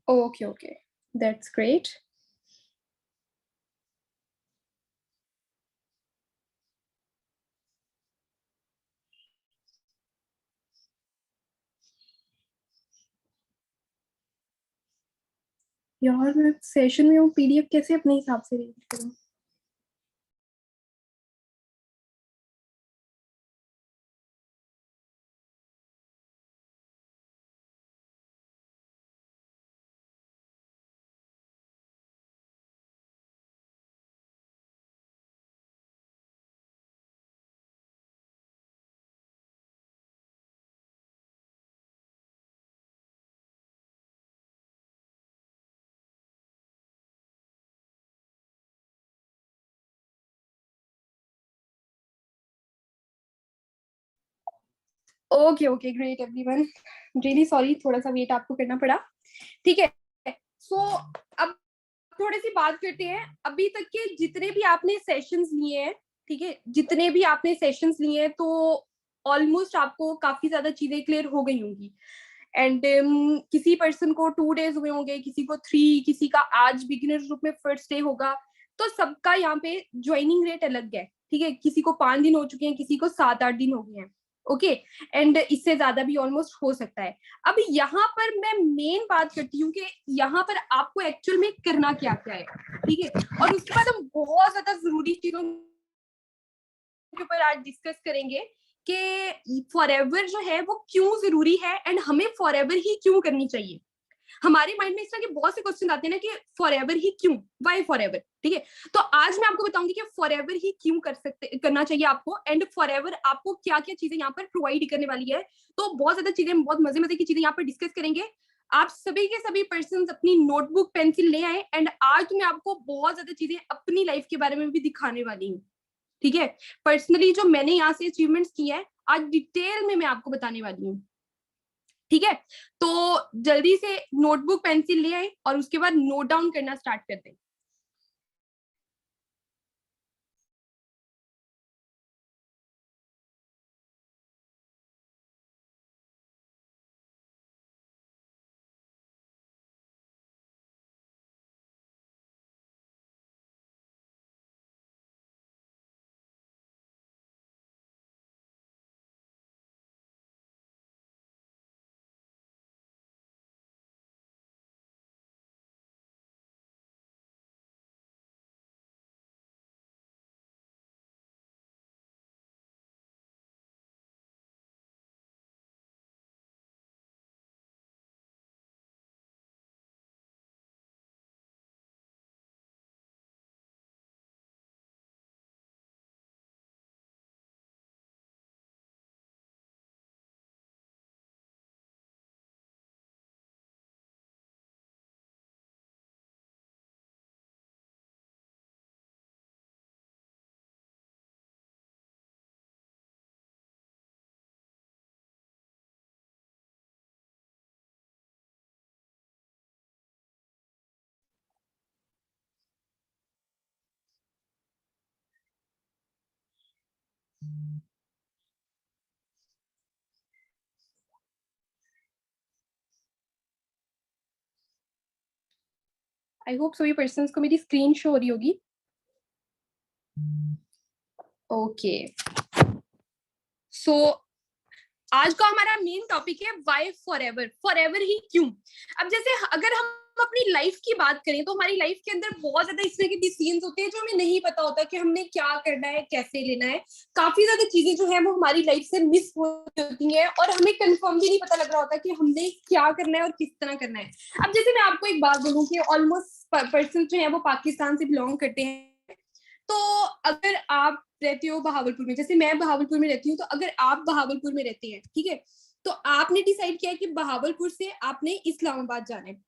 Okay, okay. That's great. यार मैं session में हूँ, पीडीएफ कैसे अपने हिसाब से रीड करूँ? Okay okay, great everyone. Really sorry, थोड़ा सा वेट आपको करना पड़ा। ठीक है। सो अब थोड़ी सी बात करते हैं अभी तक के जितने भी आपने सेशंस लिए हैं। ठीक है, जितने भी आपने सेशंस लिए हैं तो ऑलमोस्ट आपको काफी ज्यादा चीजें क्लियर हो गई होंगी। एंड किसी पर्सन को 2 days हुए होंगे, किसी को 3, किसी का आज बिगिनर ग्रुप में फर्स्ट डे होगा। तो सबका यहाँ पे ज्वाइनिंग रेट अलग है। ठीक है, किसी को 5 दिन हो चुके हैं, किसी को 7-8 दिन हो गए हैं। ओके। एंड इससे ज्यादा भी ऑलमोस्ट हो सकता है। अब यहाँ पर मैं मेन बात करती हूँ कि यहाँ पर आपको एक्चुअल में करना क्या क्या है। ठीक है, और उसके बाद हम बहुत ज्यादा जरूरी चीजों के ऊपर आज डिस्कस करेंगे कि फॉरएवर जो है वो क्यों जरूरी है एंड हमें फॉरएवर ही क्यों करनी चाहिए। हमारे माइंड में इस तरह के बहुत से क्वेश्चन आते हैं ना कि फॉरएवर ही क्यों, वाई फॉरएवर। ठीक है, तो आज मैं आपको बताऊंगी कि फॉरएवर ही क्यों करना चाहिए आपको, एंड फॉरएवर आपको क्या क्या चीजें यहाँ पर प्रोवाइड करने वाली है। तो बहुत ज्यादा चीजें, बहुत मजे मजे की चीजें यहाँ पर डिस्कस करेंगे। आप सभी के सभी पर्सन अपनी नोटबुक पेंसिल ले आए, एंड आज मैं आपको बहुत ज्यादा चीजें अपनी लाइफ के बारे में भी दिखाने वाली हूँ। ठीक है, पर्सनली जो मैंने यहाँ से अचीवमेंट्स किए हैं आज डिटेल में मैं आपको बताने वाली हूँ। ठीक है, तो जल्दी से नोटबुक पेंसिल ले आए और उसके बाद नोट डाउन करना स्टार्ट कर दें। आई होप सभी पर्सन को मेरी स्क्रीन शो हो रही होगी। ओके, सो आज का हमारा मेन टॉपिक है वाई फॉरएवर, फॉरएवर ही क्यों। अब जैसे अगर हम अपनी लाइफ की बात करें तो हमारी लाइफ के अंदर बहुत ज्यादा इस तरह के डिसीजंस होते हैं जो हमें नहीं पता होता कि हमने क्या करना है, कैसे लेना है। काफी ज्यादा चीजें जो है वो हमारी लाइफ से मिस होती हैं और हमें कंफर्म भी नहीं पता लग रहा होता कि हमने क्या करना है और किस तरह करना है। अब जैसे मैं आपको एक बात बोलूँ कि ऑलमोस्ट पर्सन जो है वो पाकिस्तान से बिलोंग करते हैं। तो अगर आप रहते हो बहावलपुर में, जैसे मैं बहावलपुर में रहती हूँ, तो अगर आप बहावलपुर में रहते हैं, ठीक है, तो आपने डिसाइड किया कि बहावलपुर से आपने इस्लामाबाद जाना है।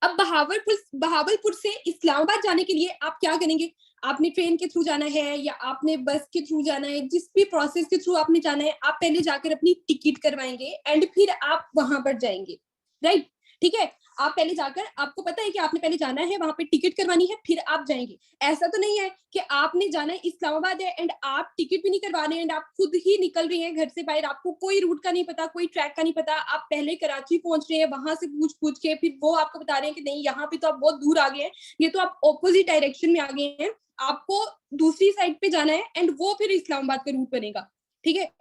अब बहावलपुर से इस्लामाबाद जाने के लिए आप क्या करेंगे? आपने ट्रेन के थ्रू जाना है या आपने बस के थ्रू जाना है, जिस भी प्रोसेस के थ्रू आपने जाना है, आप पहले जाकर अपनी टिकट करवाएंगे एंड फिर आप वहां पर जाएंगे। राइट? ठीक है, आप पहले जाकर, आपको पता है कि आपने पहले जाना है, वहां पे टिकट करवानी है, फिर आप जाएंगे। ऐसा तो नहीं है कि आपने जाना है, इस्लामाबाद है एंड आप टिकट भी नहीं करवा रहे हैं एंड आप खुद ही निकल रहे हैं घर से बाहर, आपको कोई रूट का नहीं पता, कोई ट्रैक का नहीं पता, आप पहले कराची पहुंच रहे हैं, वहां से पूछ पूछ के फिर वो आपको बता रहे हैं कि नहीं यहाँ पे तो आप बहुत दूर आ गए हैं, ये तो आप ऑपोजिट डायरेक्शन में आ गए हैं, आपको दूसरी साइड पे जाना है, एंड वो फिर इस्लामाबाद का रूट बनेगा। ठीक है,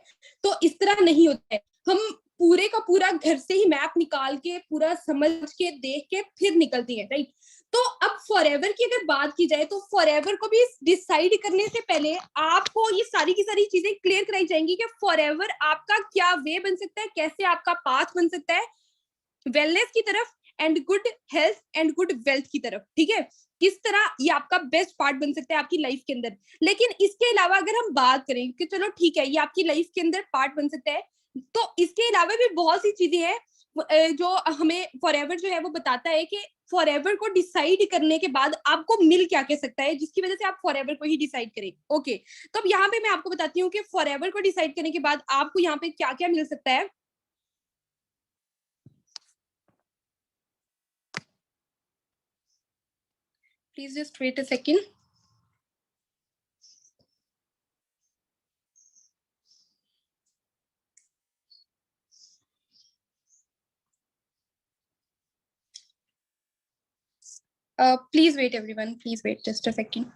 तो इस तरह नहीं होता है। हम पूरे का पूरा घर से ही मैप निकाल के पूरा समझ के देख के फिर निकलती है, राइट। तो अब फॉरएवर की अगर बात की जाए तो फॉरएवर को भी डिसाइड करने से पहले आपको ये सारी की सारी चीजें क्लियर कराई जाएंगी कि फॉरएवर आपका क्या वे बन सकता है, कैसे आपका पाथ बन सकता है वेलनेस की तरफ and good health and good wealth की तरफ। ठीक है, किस तरह ये आपका बेस्ट पार्ट बन सकता है आपकी लाइफ के अंदर। लेकिन इसके अलावा अगर हम बात करें कि चलो ठीक है ये आपकी लाइफ के अंदर पार्ट बन सकता है, तो इसके अलावा भी बहुत सी चीजें हैं जो हमें फॉरएवर जो है वो बताता है कि फॉरएवर को डिसाइड करने के बाद आपको मिल क्या कह सकता है, जिसकी वजह से आप फॉरएवर को ही डिसाइड करें। ओके, तो अब यहाँ पे मैं आपको बताती हूँ कि फॉरएवर को डिसाइड करने के बाद आपको यहाँ पे क्या क्या मिल सकता है। Please just wait a second. Please wait, everyone. Please wait just a second.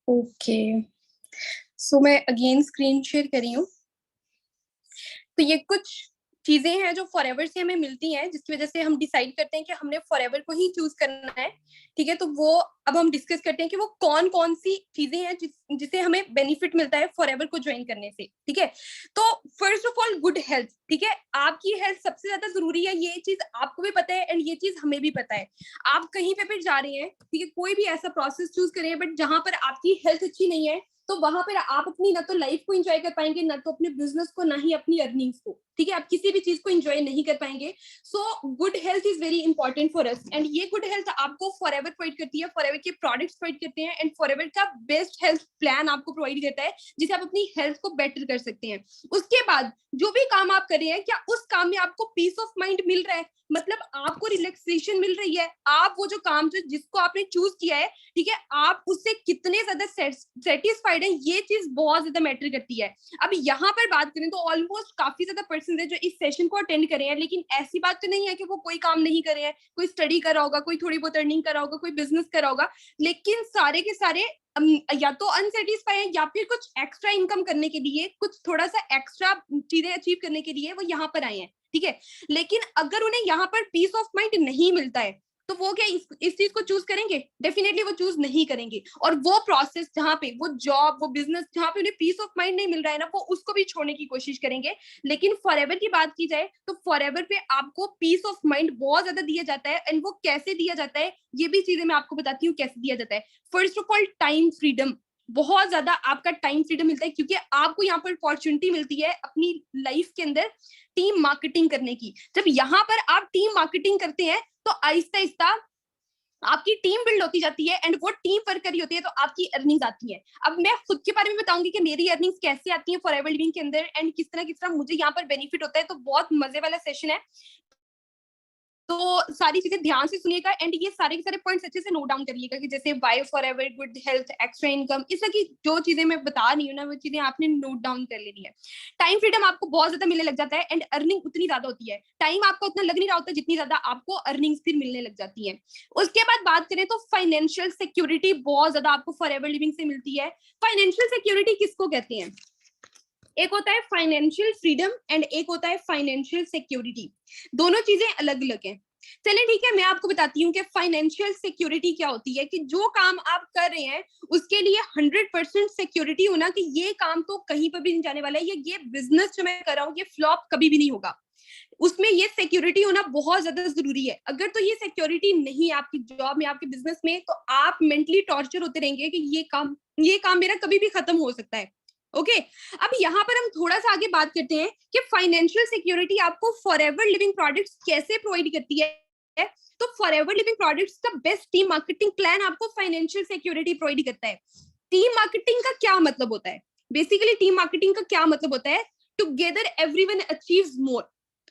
Okay. So मैं again screen share कर रही हूँ। तो ये कुछ चीजें हैं जो फॉरएवर से हमें मिलती हैं, जिसकी वजह से हम डिसाइड करते हैं कि हमने फॉरएवर को ही चूज करना है। ठीक है, तो वो अब हम डिस्कस करते हैं कि वो कौन कौन सी चीजें हैं जिसे हमें बेनिफिट मिलता है फॉरएवर को ज्वाइन करने से। ठीक है, तो first of all good health. ठीक है, आपकी हेल्थ सबसे ज्यादा जरूरी है, ये चीज आपको भी पता है एंड ये चीज हमें भी पता है। आप कहीं पे भी जा रहे हैं, ठीक है, कोई भी ऐसा प्रोसेस चूज करें, बट जहां पर आपकी हेल्थ अच्छी नहीं है, तो वहां पर आप अपनी ना तो लाइफ को एंजॉय कर पाएंगे, ना तो अपने बिजनेस को, ना ही अपनी अर्निंग्स को। ठीक है, आप किसी भी चीज को एंजॉय नहीं कर पाएंगे। So good health is very important for us, and ये गुड हेल्थ आपको फॉरएवर प्रोवाइड करती है, फॉरएवर के प्रोडक्ट्स प्रोवाइड करते हैं, एंड फॉरएवर का बेस्ट हेल्थ प्लान आपको प्रोवाइड करता है, जिसे आप अपनी हेल्थ को बेटर कर सकते हैं। उसके बाद जो भी काम आप कर रहे हैं, क्या उस काम में आपको पीस ऑफ माइंड मिल रहा है, मतलब आपको रिलैक्सेशन मिल रही है, आप वो जो काम जो जिसको आपने चूज किया है, ठीक है, आप उससे कितने ज्यादा सेटिस्फाइड है, ये चीज बहुत ज्यादा मैटर करती है। अब यहाँ पर बात करें तो ऑलमोस्ट काफी ज्यादा पर्सन है जो इस सेशन को अटेंड करे हैं, लेकिन ऐसी बात तो नहीं है कि वो कोई काम नहीं करे हैं, कोई स्टडी कर रहा होगा, कोई थोड़ी बहुत अर्निंग कर रहा होगा, कोई बिजनेस कर रहा होगा, लेकिन सारे के सारे या तो अनसेटिस्फाई है, या फिर कुछ एक्स्ट्रा इनकम करने के लिए, कुछ थोड़ा सा एक्स्ट्रा चीजें अचीव करने के लिए वो यहाँ पर आए हैं। ठीक है, लेकिन अगर उन्हें यहाँ पर पीस ऑफ माइंड नहीं मिलता है, तो वो क्या इस चीज को चूज करेंगे? डेफिनेटली वो चूज नहीं करेंगे। और वो प्रोसेस जहाँ पे वो जॉब, वो बिजनेस जहाँ पे उन्हें पीस ऑफ माइंड नहीं मिल रहा है ना, वो उसको भी छोड़ने की कोशिश करेंगे। लेकिन फॉरएवर की बात की जाए तो फॉरएवर पे आपको पीस ऑफ माइंड बहुत ज्यादा दिया जाता है, एंड वो कैसे दिया जाता है ये भी चीजें मैं आपको बताती हूँ कैसे दिया जाता है। First of all time freedom, बहुत ज्यादा आपका टाइम फ्रीडम मिलता है, क्योंकि आपको यहाँ पर अपॉर्चुनिटी मिलती है अपनी लाइफ के अंदर टीम मार्केटिंग करने की। जब यहाँ पर आप टीम मार्केटिंग करते हैं तो आहिस्ता आहिस्ता आपकी टीम बिल्ड होती जाती है, एंड वो टीम वर्क करी होती है, तो आपकी अर्निंग्स आती है। अब मैं खुद के बारे में बताऊंगी कि मेरी अर्निंग्स कैसे आती है फॉरएवर लिविंग के अंदर, एंड किस तरह मुझे यहाँ पर बेनिफिट होता है। तो बहुत मजे वाला सेशन है, तो सारी चीजें ध्यान से सुनिएगा, एंड ये सारे के सारे पॉइंट्स अच्छे से नोट डाउन करिएगा, कि जैसे why forever, good health, extra income, इस तरह की जो चीजें मैं बता रही हूँ ना, वो चीजें आपने नोट डाउन कर लेनी है। टाइम फ्रीडम आपको बहुत ज्यादा मिलने लग जाता है, एंड अर्निंग उतनी ज्यादा होती है, टाइम आपका उतना लग नहीं रहा होता जितनी ज्यादा आपको अर्निंग्स फिर मिलने लग जाती है। उसके बाद बात करें तो फाइनेंशियल सिक्योरिटी बहुत ज्यादा आपको फॉरएवर लिविंग से मिलती है। फाइनेंशियल सिक्योरिटी किसको कहते हैं? एक होता है फाइनेंशियल फ्रीडम एंड एक होता है फाइनेंशियल सिक्योरिटी। दोनों चीजें अलग अलग हैं। चलिए ठीक है, मैं आपको बताती हूँ कि फाइनेंशियल सिक्योरिटी क्या होती है, कि जो काम आप कर रहे हैं उसके लिए 100% सिक्योरिटी होना, कि ये काम तो कहीं पर भी नहीं जाने वाला है, ये बिजनेस जो मैं कर रहा हूँ ये फ्लॉप कभी भी नहीं होगा। उसमें ये सिक्योरिटी होना बहुत ज्यादा जरूरी है। अगर तो ये सिक्योरिटी नहीं है आपकी जॉब में, आपके बिजनेस में, तो आप मेंटली टॉर्चर होते रहेंगे कि ये काम मेरा कभी भी खत्म हो सकता है। ओके, अब यहाँ पर हम थोड़ा सा आगे बात करते हैं कि फाइनेंशियल सिक्योरिटी आपको फॉरएवर लिविंग प्रोडक्ट्स कैसे प्रोवाइड करती है। तो फॉरएवर लिविंग प्रोडक्ट्स का बेस्ट टीम मार्केटिंग प्लान आपको फाइनेंशियल सिक्योरिटी प्रोवाइड करता है। टीम मार्केटिंग का क्या मतलब होता है? बेसिकली टीम मार्केटिंग का क्या मतलब होता है? टुगेदर एवरीवन अचीव्स मोर।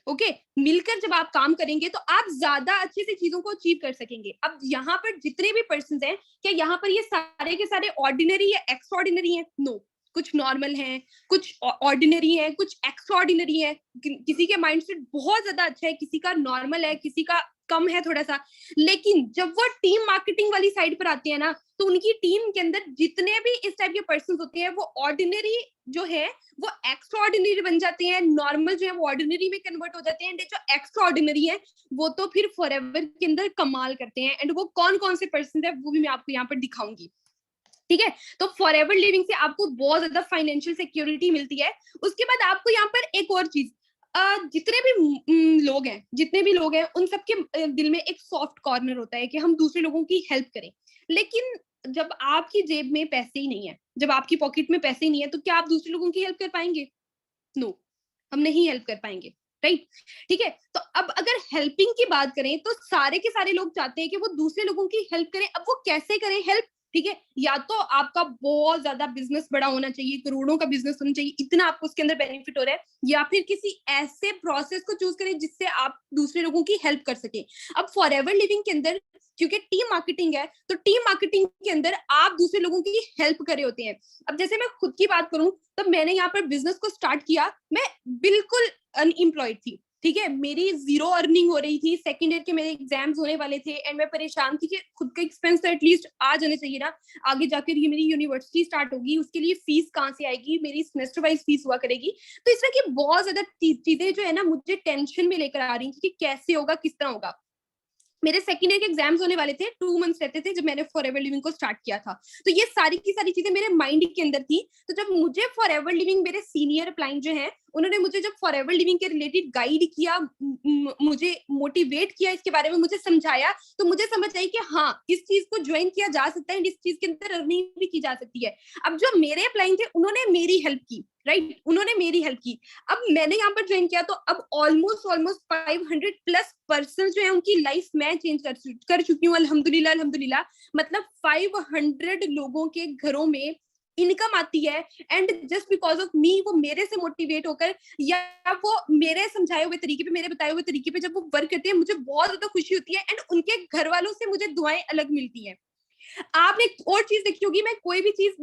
ओके, मिलकर जब आप काम करेंगे तो आप ज्यादा अच्छे से चीजों को अचीव कर सकेंगे। अब यहाँ पर जितने भी पर्सन हैं, क्या यहाँ पर ये सारे के सारे ऑर्डिनरी या एक्स्ट्राऑर्डिनरी हैं? नो, कुछ नॉर्मल हैं, कुछ ऑर्डिनरी है, कुछ एक्स्ट्राऑर्डिनरी है। किसी के माइंडसेट बहुत ज्यादा अच्छा है, किसी का नॉर्मल है, किसी का कम है थोड़ा सा। लेकिन जब वो टीम मार्केटिंग वाली साइड पर आती है ना, तो उनकी टीम के अंदर जितने भी इस टाइप के पर्सन होते हैं, वो ऑर्डिनरी जो है वो एक्स्ट्राऑर्डिनरी बन जाते हैं, नॉर्मल जो है वो ऑर्डिनरी में कन्वर्ट हो जाते हैं, एंड जो एक्स्ट्राऑर्डिनरी है वो तो फिर फॉरएवर के अंदर कमाल करते हैं। एंड वो कौन कौन से पर्सन है वो भी मैं आपको यहाँ पर दिखाऊंगी। ठीक है, तो फॉरएवर लिविंग से आपको बहुत ज्यादा फाइनेंशियल सिक्योरिटी मिलती है। उसके बाद आपको यहाँ पर एक और चीज, जितने भी लोग हैं उन सबके दिल में एक सॉफ्ट कॉर्नर होता है कि हम दूसरे लोगों की हेल्प करें। लेकिन जब आपकी जेब में पैसे ही नहीं है, जब आपकी पॉकेट में पैसे ही नहीं है, तो क्या आप दूसरे लोगों की हेल्प कर पाएंगे? नो, हम नहीं हेल्प कर पाएंगे, राइट? ठीक है, तो अब अगर हेल्पिंग की बात करें तो सारे के सारे लोग चाहते हैं कि वो दूसरे लोगों की हेल्प करें। अब वो कैसे करें हेल्प? ठीक है, या तो आपका बहुत ज्यादा बिजनेस बड़ा होना चाहिए, करोड़ों का बिजनेस होना चाहिए, इतना आपको उसके अंदर बेनिफिट हो रहा है, या फिर किसी ऐसे प्रोसेस को चूज करें जिससे आप दूसरे लोगों की हेल्प कर सके। अब फॉरएवर लिविंग के अंदर क्योंकि टीम मार्केटिंग है, तो टीम मार्केटिंग के अंदर आप दूसरे लोगों की हेल्प कर रहे होते हैं। अब जैसे मैं खुद की बात करूं, तो मैंने यहाँ पर बिजनेस को स्टार्ट किया, मैं बिल्कुल अनएम्प्लॉयड थी। ठीक है, मेरी जीरो अर्निंग हो रही थी, सेकंड ईयर के मेरे एग्जाम्स होने वाले थे, एंड मैं परेशान थी कि खुद का एक्सपेंस तो एटलीस्ट आ जाने चाहिए ना। आगे जाकर ये मेरी यूनिवर्सिटी स्टार्ट होगी, उसके लिए फीस कहाँ से आएगी, मेरी सेमेस्टर वाइज फीस हुआ करेगी। तो इस तरह की बहुत ज्यादा चीजें जो है ना मुझे टेंशन में लेकर आ रही थी कि कैसे होगा, किस तरह होगा। मेरे सेकंड ईयर के एग्जाम्स होने वाले थे, 2 मंथ्स रहते थे जब मैंने फॉरएवर लिविंग को स्टार्ट किया था। तो ये सारी की सारी चीजें मेरे माइंड के अंदर थी। तो जब मुझे फॉरएवर लिविंग, मेरे सीनियर क्लाइंट जो है, उन्होंने मुझे जब फॉरएवर लिविंग के रिलेटेड गाइड किया, मुझे मोटिवेट किया, इसके बारे में मुझे समझाया, तो मुझे समझ आई कि हाँ, इस चीज को ज्वाइन किया जा सकता है, इस चीज के अंदर अर्निंग भी की जा सकती है। अब जो मेरे क्लाइंट थे उन्होंने मेरी हेल्प की, राइट, उन्होंने मेरी हेल्प की। अब मैंने यहाँ पर ज्वाइन किया, तो अब ऑलमोस्ट 500 प्लस पर्सन जो है उनकी लाइफ मैं चेंज कर चुकी हूँ, अल्हम्दुलिल्लाह अल्हम्दुलिल्लाह। मतलब 500 लोगों के घरों में इनकम आती है, and just because of me, वो मेरे से मोटिवेट होकर या वो मेरे समझाए हुए तरीके पे, मेरे बताए हुए तरीके पे जब वो वर्क करते हैं, मुझे बहुत ज्यादा खुशी होती है, एंड उनके घर वालों से मुझे दुआएं अलग मिलती हैं। आपने एक और चीज देखी होगी, मैं कोई भी चीज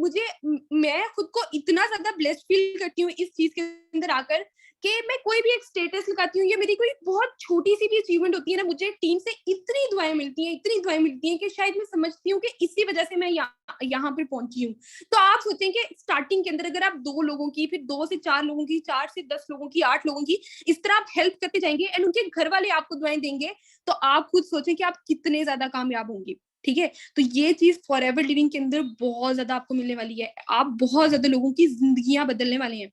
मैं खुद को इतना ज्यादा ब्लेस्ड फील करती हूँ इस चीज के अंदर आकर, कि मैं कोई भी एक स्टेटस लगाती हूँ, ये मेरी कोई बहुत छोटी सी भी अचीवमेंट होती है ना, मुझे टीम से इतनी दुआएं मिलती हैं, इतनी दुआएं मिलती हैं, कि शायद मैं समझती हूँ कि इसी वजह से मैं यहाँ पर पहुंची हूँ। तो आप सोचें कि स्टार्टिंग के अंदर अगर आप 2 लोगों की, फिर 2 से 4 लोगों की, 4 से 10 लोगों की, 8 लोगों की, इस तरह आप हेल्प करते जाएंगे, एंड उनके घर वाले आपको दुआएं देंगे, तो आप खुद सोचें कि आप कितने ज्यादा कामयाब होंगे। ठीक है, तो ये चीज फॉरएवर लिविंग के अंदर बहुत ज्यादा आपको मिलने वाली है। आप बहुत ज्यादा लोगों की जिंदगियां बदलने वाले हैं,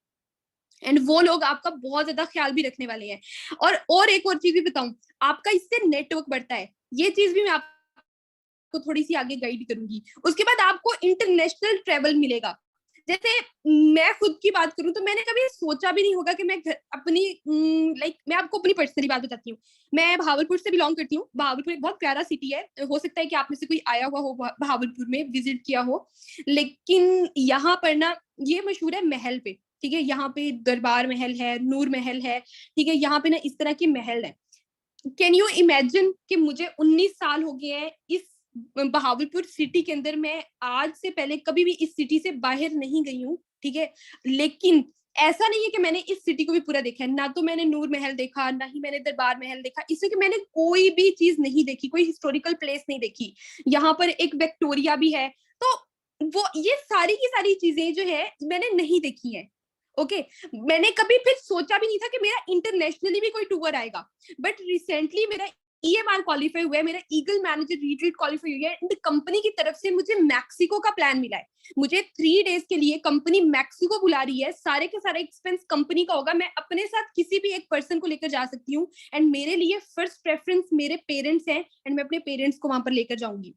एंड वो लोग आपका बहुत ज्यादा ख्याल भी रखने वाले हैं। और एक और चीज भी बताऊं, आपका इससे नेटवर्क बढ़ता है। ये चीज भी मैं आपको थोड़ी सी आगे गाइड करूंगी। उसके बाद आपको इंटरनेशनल ट्रेवल मिलेगा। जैसे मैं खुद की बात करूं, तो मैंने कभी सोचा भी नहीं होगा कि मैं अपनी मैं आपको अपनी पर्सनली बात बताती हूँ। मैं भावलपुर से बिलोंग करती हूँ। भावलपुर एक बहुत प्यारा सिटी है, हो सकता है कि आप में से कोई आया हुआ हो, भावलपुर में विजिट किया हो। लेकिन यहाँ पर ना ये मशहूर है महल पे। ठीक है, यहाँ पे दरबार महल है, नूर महल है। ठीक है, यहाँ पे ना इस तरह के महल है। कैन यू इमेजिन कि मुझे 19 साल हो गए हैं इस बहावलपुर सिटी के अंदर, मैं आज से पहले कभी भी इस सिटी से बाहर नहीं गई हूँ। ठीक है, लेकिन ऐसा नहीं है कि मैंने इस सिटी को भी पूरा देखा है। ना तो मैंने नूर महल देखा, ना ही मैंने दरबार महल देखा, इसलिए कि मैंने कोई भी चीज नहीं देखी, कोई हिस्टोरिकल प्लेस नहीं देखी। यहाँ पर एक विक्टोरिया भी है। तो वो ये सारी की सारी चीजें जो है मैंने नहीं देखी है। ओके, मैंने कभी फिर सोचा भी नहीं था कि मेरा इंटरनेशनली भी कोई टूर आएगा। बट रिसेंटली मेरा EMR क्वालिफाई हुआ है, मेरा ईगल मैनेजर रिट्रीट क्वालिफाई हुआ है, एंड कंपनी की तरफ से मुझे मैक्सिको का प्लान मिला है। मुझे 3 डेज के लिए कंपनी मैक्सिको बुला रही है, सारे के सारे एक्सपेंस कंपनी का होगा, मैं अपने साथ किसी भी एक पर्सन को लेकर जा सकती हूँ, एंड मेरे लिए फर्स्ट प्रेफरेंस मेरे पेरेंट्स हैं, एंड मैं अपने पेरेंट्स को वहां पर लेकर जाऊंगी।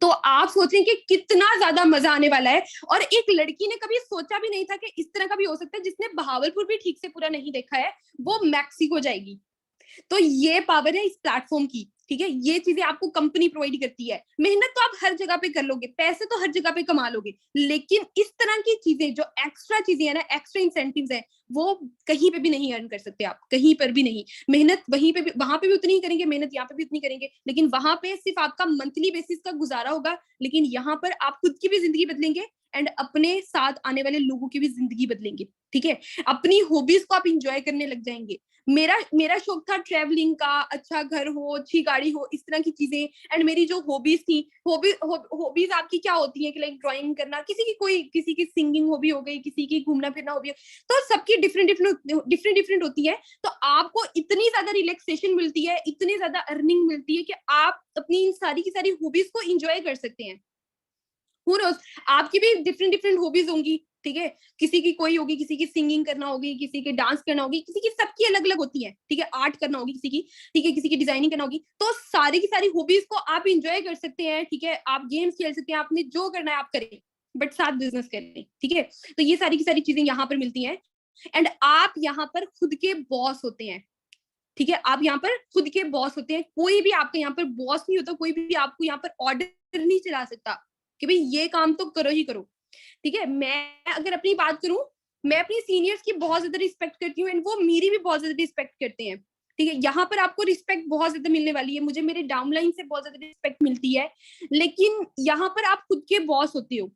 तो आप सोचें कि कितना ज्यादा मजा आने वाला है। और एक लड़की ने कभी सोचा भी नहीं था कि इस तरह का भी हो सकता है, जिसने बहावलपुर भी ठीक से पूरा नहीं देखा है, वो मैक्सिको जाएगी। तो ये पावर है इस प्लेटफॉर्म की, ठीक है। ये चीजें आपको कंपनी प्रोवाइड करती है। मेहनत तो आप हर जगह पे कर लोगे, पैसे तो हर जगह पे कमा लोगे, लेकिन इस तरह की चीजें जो एक्स्ट्रा चीजें है ना, एक्स्ट्रा इंसेंटिव्स है, वो कहीं पे भी नहीं अर्न कर सकते आप, कहीं पर भी नहीं। मेहनत वहीं पे भी, वहां पे भी उतनी ही करेंगे, मेहनत यहाँ पे भी उतनी करेंगे, लेकिन वहां पे सिर्फ आपका मंथली बेसिस का गुजारा होगा, लेकिन यहाँ पर आप खुद की भी जिंदगी बदलेंगे एंड अपने साथ आने वाले लोगों की भी जिंदगी बदलेंगे, ठीक है। अपनी हॉबीज को आप इंजॉय करने लग जाएंगे। मेरा शौक था ट्रैवलिंग का, अच्छा घर हो, अच्छी गाड़ी हो, इस तरह की चीजें। एंड मेरी जो हॉबीज थी, हॉबीज आपकी क्या होती है कि लाइक ड्राइंग करना, किसी की सिंगिंग हॉबी हो गई, किसी की घूमना फिरना हॉबी, तो सबकी डिफरेंट होती है। तो आपको इतनी ज्यादा रिलैक्सेशन मिलती है, इतनी ज्यादा अर्निंग मिलती है कि आप अपनी इन सारी की सारी हॉबीज को इंजॉय कर सकते हैं। आपकी भी डिफरेंट हॉबीज होंगी, ठीक है। किसी की कोई होगी, किसी की सिंगिंग करना होगी, किसी की डांस करना होगी, किसी की सबकी अलग अलग होती है, ठीक है। आर्ट करना होगी किसी की, ठीक है, किसी की डिजाइनिंग करना होगी। तो सारी की सारी हॉबीज को आप इंजॉय कर सकते हैं, ठीक है। आप गेम्स खेल सकते हैं, आपने जो करना है आप करें, बट साथ बिजनेस करें, ठीक है। तो ये सारी की सारी चीजें यहाँ पर मिलती हैं, एंड आप यहाँ पर खुद के बॉस होते हैं, ठीक है। आप यहाँ पर खुद के बॉस होते हैं, कोई भी आपका यहाँ पर बॉस नहीं होता, कोई भी आपको यहाँ पर ऑर्डर नहीं चला सकता कि भाई ये काम तो करो ही करो, ठीक है। मैं अगर अपनी बात करूं, मैं अपनी सीनियर्स की बहुत ज्यादा रिस्पेक्ट करती हूँ, एंड वो मेरी भी बहुत ज्यादा रिस्पेक्ट करते हैं, ठीक है। यहाँ पर आपको रिस्पेक्ट बहुत ज्यादा मिलने वाली है, मुझे मेरे डाउनलाइन से बहुत ज्यादा रिस्पेक्ट मिलती है, लेकिन यहाँ पर आप खुद के बॉस होते हो।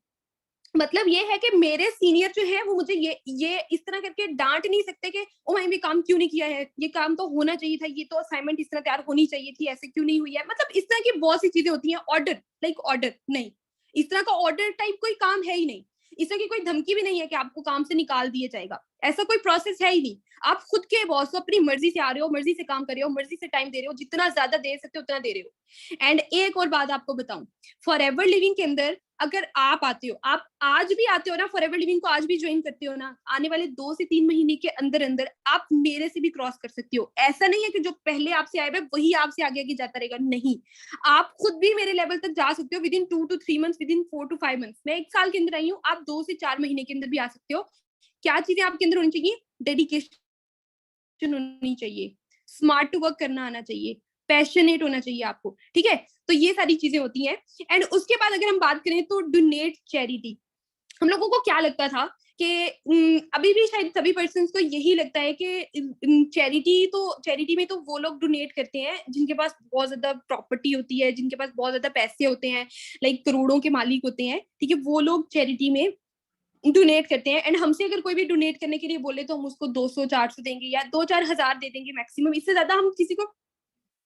मतलब ये है कि मेरे सीनियर जो है वो मुझे ये इस तरह करके डांट नहीं सकते कि ओ भाई ये काम क्यों नहीं किया है, ये काम तो होना चाहिए था, ये तो असाइनमेंट इस तरह तैयार होनी चाहिए थी, ऐसे क्यों नहीं हुई है। मतलब इस तरह की बहुत सी चीजें होती हैं। ऑर्डर, लाइक ऑर्डर नहीं, इस तरह का ऑर्डर टाइप कोई काम है ही नहीं। इस तरह की कोई धमकी भी नहीं है कि आपको काम से निकाल दिया जाएगा, ऐसा कोई प्रोसेस है ही नहीं। आप खुद के बॉस हो, अपनी मर्जी से आ रहे हो, मर्जी से काम कर रहे हो, मर्जी से टाइम दे रहे हो, जितना ज्यादा दे सकते हो उतना दे रहे हो। एंड एक और बात आपको बताऊं, फॉरएवर लिविंग के अंदर अगर आप आते हो, आप आज भी आते हो ना, फॉरएवर लिविंग को आज भी ज्वाइन करते हो ना, आने वाले 2 से 3 महीने के अंदर अंदर आप मेरे से भी क्रॉस कर सकते हो। ऐसा नहीं है कि जो पहले आपसे आए हुए वही आपसे आगे आगे जाता रहेगा, नहीं। आप खुद भी मेरे लेवल तक जा सकते हो with in 2 to 3 months, with in 4 to 5 months। मैं 1 साल के अंदर आई हूँ, आप 2 से 4 महीने के अंदर भी आ सकते हो। क्या चीजें आपके अंदर होनी चाहिए? डेडिकेशन होनी चाहिए, स्मार्ट वर्क करना आना चाहिए, पैशनेट होना चाहिए आपको, ठीक है। तो ये सारी चीजें होती हैं। एंड उसके बाद अगर हम बात करें तो डोनेट चैरिटी। हम लोगों को क्या लगता था कि अभी भी शायद सभी पर्सन को यही लगता है कि चैरिटी में तो वो लोग डोनेट करते हैं जिनके पास बहुत ज्यादा प्रॉपर्टी होती है, जिनके पास बहुत ज्यादा पैसे होते हैं, लाइक करोड़ों के मालिक होते हैं, ठीक है। वो लोग चैरिटी में डोनेट करते हैं। एंड हमसे अगर कोई भी डोनेट करने के लिए बोले तो हम उसको 200-400 देंगे या 2-4 हजार दे देंगे मैक्सिमम, इससे ज्यादा हम किसी को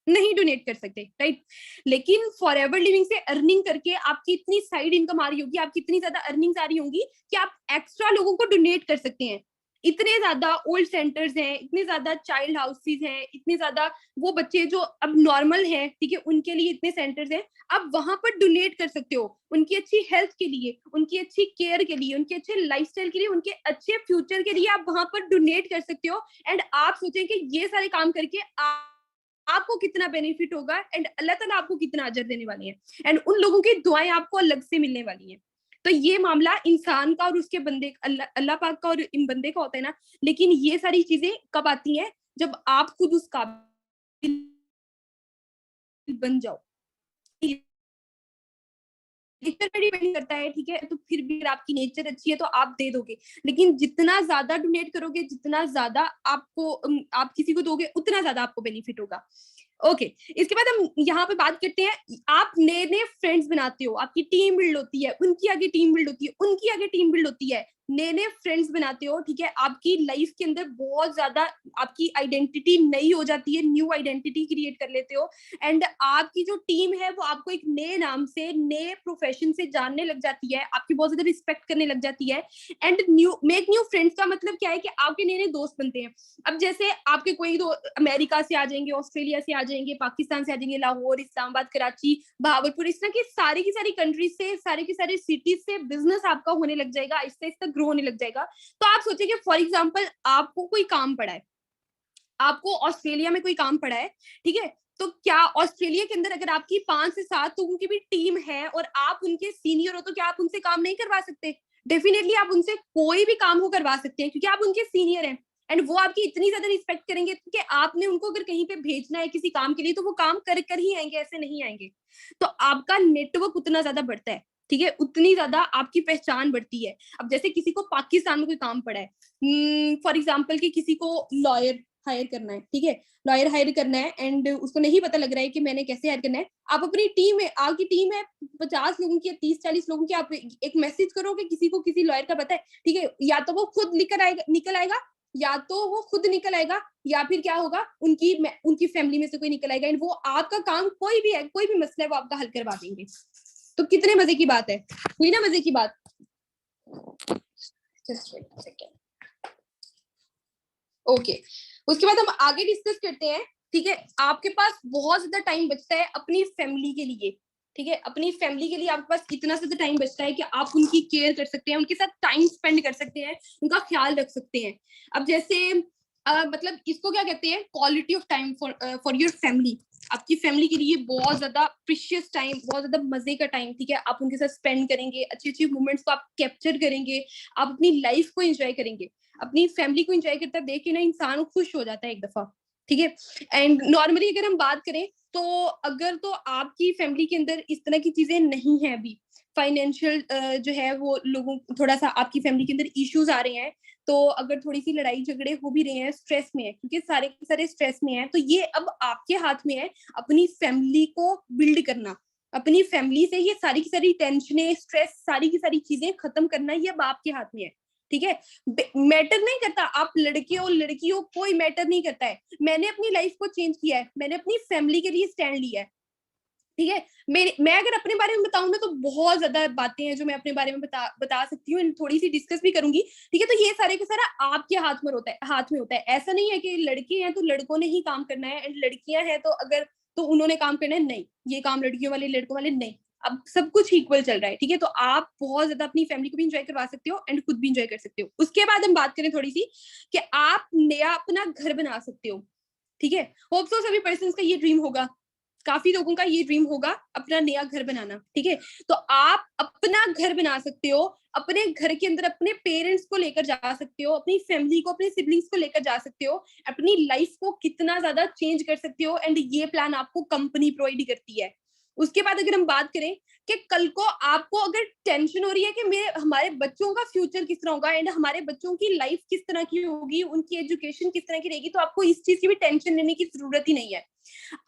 नहीं डोनेट कर सकते, राइट। लेकिन फॉरएवर लिविंग से अर्निंग करके आपकी इतनी साइड इनकम आ रही होगी, आपकी इतनी ज्यादा अर्निंग्स आ रही होंगी कि आप एक्स्ट्रा लोगों को डोनेट कर सकते हैं। इतने ज्यादा ओल्ड सेंटर्स हैं, इतने ज्यादा चाइल्ड हाउसेज हैं, इतने ज्यादा वो बच्चे जो अब नॉर्मल हैं, ठीक है, उनके लिए इतने सेंटर्स हैं। आप वहां पर डोनेट कर सकते हो उनकी अच्छी हेल्थ के लिए, उनकी अच्छी केयर के लिए, उनके अच्छे लाइफस्टाइल के लिए, उनके अच्छे फ्यूचर के लिए आप वहां पर डोनेट कर सकते हो। एंड आप सोचें कि ये सारे काम करके आपको कितना बेनिफिट होगा, एंड अल्लाह ताला आपको कितना अजर देने वाली है, एंड उन लोगों की दुआएं आपको अलग से मिलने वाली हैं। तो ये मामला इंसान का और उसके बंदे अल्लाह पाक का और इन बंदे का होता है ना। लेकिन ये सारी चीजें कब आती हैं? जब आप खुद उस काबिल बन जाओ। नेचर पे डिपेंड करता है, ठीक है। तो फिर भी अगर आपकी नेचर अच्छी है तो आप दे दोगे, लेकिन जितना ज्यादा डोनेट करोगे, जितना ज्यादा आपको आप किसी को दोगे, उतना ज्यादा आपको बेनिफिट होगा। ओके, इसके बाद हम यहाँ पे बात करते हैं, आप नए नए फ्रेंड्स बनाते हो, आपकी टीम बिल्ड होती है, उनकी आगे टीम बिल्ड होती है, उनकी आगे टीम बिल्ड होती है। नए नए फ्रेंड्स बनाते हो, ठीक है, आपकी लाइफ के अंदर बहुत ज्यादा आपकी आइडेंटिटी नई हो जाती है, न्यू आइडेंटिटी क्रिएट कर लेते हो, एंड आपकी जो टीम है वो आपको एक नए नाम से, नए प्रोफेशन से जानने लग जाती है, आपकी बहुत ज्यादा रिस्पेक्ट करने लग जाती है। एंड मेक न्यू फ्रेंड्स का मतलब क्या है कि आपके नए नए दोस्त बनते हैं। अब जैसे आपके कोई दो अमेरिका से आ जाएंगे, ऑस्ट्रेलिया से आ जाएंगे, पाकिस्तान से आ जाएंगे, लाहौर, इस्लामाबाद, कराची, भावलपुर, इस तरह की सारी कंट्रीज से, सारे की सारी सिटीज से बिजनेस आपका होने लग जाएगा, आहिस्ता आहिस्ता ग्रो होने लग जाएगा। तो आप सोचिए कि फॉर एग्जाम्पल आपको कोई काम पड़ा है, आपको ऑस्ट्रेलिया में कोई काम पड़ा है, ठीक है, तो क्या ऑस्ट्रेलिया के अंदर अगर आपकी 5 से 7 लोगों की भी टीम है और आप उनके सीनियर हो, तो क्या आप उनसे काम नहीं करवा सकते? डेफिनेटली आप उनसे कोई भी काम को करवा सकते हैं, क्योंकि आप उनके सीनियर हैं, एंड वो आपकी इतनी ज्यादा रिस्पेक्ट करेंगे कि आपने उनको अगर कहीं पे भेजना है किसी काम के लिए, तो वो काम कर कर ही आएंगे, ऐसे नहीं आएंगे। तो आपका नेटवर्क उतना ज्यादा बढ़ता है, ठीक है, उतनी ज्यादा आपकी पहचान बढ़ती है। अब जैसे किसी को पाकिस्तान में कोई काम पड़ा है, फॉर एग्जाम्पल कि किसी को लॉयर हायर करना है, ठीक है, लॉयर हायर करना है, एंड उसको नहीं पता लग रहा है कि मैंने कैसे हायर करना है। आप अपनी टीम है, आपकी टीम है 50 लोगों की, 30-40 लोगों की, आप एक मैसेज करो कि किसी को किसी लॉयर का पता है, ठीक है, या तो वो खुद निकल आएगा, या तो वो खुद निकल आएगा, या फिर क्या होगा, उनकी फैमिली में से कोई निकल आएगा, एंड वो आपका काम कोई भी है, कोई भी मसला है, वो आपका हल करवा देंगे। तो कितने मजे की बात है, हुई ना मजे की बात। Just wait a second. Okay, उसके बाद हम आगे डिस्कस करते हैं, ठीक है। आपके पास बहुत ज्यादा टाइम बचता है अपनी फैमिली के लिए, ठीक है, अपनी फैमिली के लिए आपके पास इतना ज्यादा टाइम बचता है कि आप उनकी केयर कर सकते हैं, उनके साथ टाइम स्पेंड कर सकते हैं, उनका ख्याल रख सकते हैं। अब जैसे मतलब इसको क्या कहते हैं, quality of time for your family. आपकी फैमिली के लिए बहुत ज्यादा प्रीशियस टाइम, बहुत ज्यादा मजे का टाइम, ठीक है, आप उनके साथ स्पेंड करेंगे, अच्छी अच्छी मोमेंट्स को आप कैप्चर करेंगे, आप अपनी लाइफ को एंजॉय करेंगे। अपनी फैमिली को एंजॉय करता देख के ना इंसान खुश हो जाता है एक दफा, ठीक है। एंड नॉर्मली अगर हम बात करें, तो अगर तो आपकी फैमिली के अंदर इस तरह की चीजें नहीं है, अभी फाइनेंशियल जो है वो लोगों, थोड़ा सा आपकी फैमिली के अंदर इश्यूज आ रहे हैं, तो अगर थोड़ी सी लड़ाई झगड़े हो भी रहे हैं, स्ट्रेस में है, क्योंकि सारे के सारे स्ट्रेस में है, तो ये अब आपके हाथ में है अपनी फैमिली को बिल्ड करना। अपनी फैमिली से ये सारी की सारी टेंशनें, स्ट्रेस, सारी की सारी चीजें खत्म करना, ये अब आपके हाथ में है, ठीक है। मैटर नहीं करता आप लड़के हो लड़की हो, कोई मैटर नहीं करता है। मैंने अपनी लाइफ को चेंज किया है, मैंने अपनी फैमिली के लिए स्टैंड लिया है, ठीक है। मैं अगर अपने बारे में बताऊं ना, तो बहुत ज्यादा बातें हैं जो मैं अपने बारे में बता सकती हूँ, थोड़ी सी डिस्कस भी करूंगी, ठीक है। तो ये सारे का सारा आपके हाथ में होता है। ऐसा नहीं है कि लड़के हैं तो लड़कों ने ही काम करना है, एंड लड़कियां हैं तो अगर तो उन्होंने काम करना है, नहीं, ये काम लड़कियों वाले लड़कों वाले नहीं। अब सब कुछ इक्वल चल रहा है, ठीक है। तो आप बहुत ज्यादा अपनी फैमिली को भी इंजॉय करवा सकते हो, एंड खुद भी इंजॉय कर सकते हो। उसके बाद हम बात करें थोड़ी सी कि आप नया अपना घर बना सकते हो, ठीक है। होप सो सभी पर्सन का ये ड्रीम होगा, काफी लोगों का ये ड्रीम होगा अपना नया घर बनाना, ठीक है। तो आप अपना घर बना सकते हो, अपने घर के अंदर अपने पेरेंट्स को लेकर जा सकते हो, अपनी फैमिली को, अपने सिबलिंग्स को लेकर जा सकते हो, अपनी लाइफ को कितना ज्यादा चेंज कर सकते हो, एंड ये प्लान आपको कंपनी प्रोवाइड करती है। उसके बाद अगर हम बात करें कि कल को आपको अगर टेंशन हो रही है कि मेरे हमारे बच्चों का फ्यूचर किस तरह होगा, एंड हमारे बच्चों की लाइफ किस तरह की होगी, उनकी एजुकेशन किस तरह की रहेगी, तो आपको इस चीज की भी टेंशन लेने की जरूरत ही नहीं है।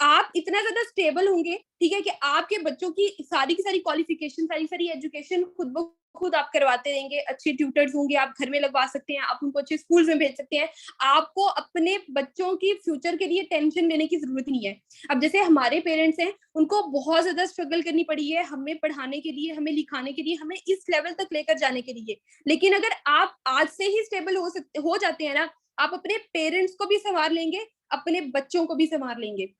आप इतना ज्यादा स्टेबल होंगे, ठीक है, कि आपके बच्चों की सारी क्वालिफिकेशन, सारी सारी एजुकेशन खुद ब खुद आप करवाते रहेंगे, अच्छे ट्यूटर्स होंगे, आप घर में लगवा सकते हैं, आप उनको अच्छे स्कूल्स में भेज सकते हैं। आपको अपने बच्चों की फ्यूचर के लिए टेंशन लेने की जरूरत नहीं है। अब जैसे हमारे पेरेंट्स हैं, उनको बहुत ज्यादा स्ट्रगल करनी पड़ी है हमें पढ़ाने के लिए, हमें लिखाने के लिए, हमें इस लेवल तक लेकर जाने के लिए। लेकिन अगर आप आज से ही स्टेबल हो जाते हैं ना, आप अपने पेरेंट्स को भी संभाल लेंगे, अपने बच्चों को भी संभाल लेंगे,